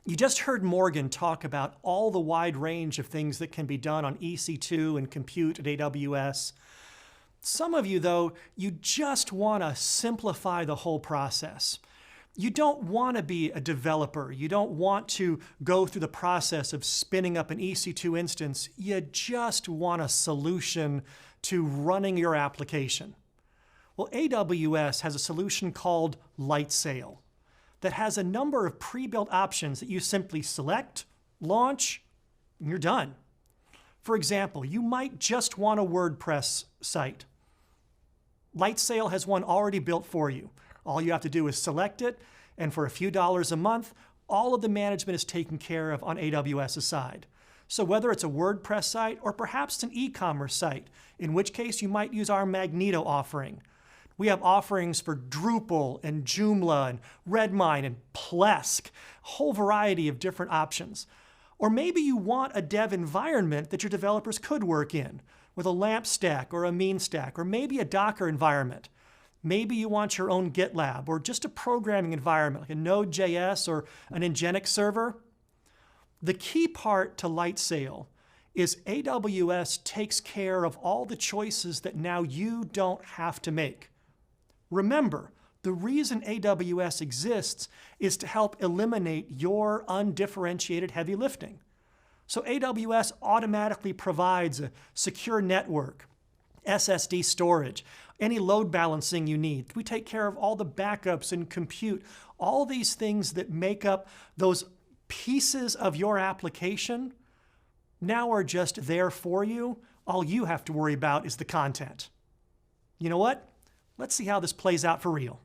You just heard Morgan talk about all the wide range of things that can be done on EC2 and compute at AWS. Some of you, though, you just want to simplify the whole process. You don't want to be a developer. You don't want to go through the process of spinning up an EC2 instance. You just want a solution to running your application. Well, AWS has a solution called Lightsail that has a number of pre-built options that you simply select, launch, and you're done. For example, you might just want a WordPress site. Lightsail has one already built for you. All you have to do is select it, and for a few dollars a month, all of the management is taken care of on AWS's side. So whether it's a WordPress site or perhaps an e-commerce site, in which case you might use our Magneto offering. We have offerings for Drupal and Joomla and Redmine and Plesk, a whole variety of different options. Or maybe you want a dev environment that your developers could work in, with a LAMP stack or a mean stack, or maybe a Docker environment. Maybe you want your own GitLab or just a programming environment like a Node.js or an Nginx server. The key part to Lightsail is AWS takes care of all the choices that now you don't have to make. Remember, the reason AWS exists is to help eliminate your undifferentiated heavy lifting. So AWS automatically provides a secure network, SSD storage, any load balancing you need. We take care of all the backups and compute, all these things that make up those pieces of your application now are just there for you. All you have to worry about is the content. You know what? Let's see how this plays out for real.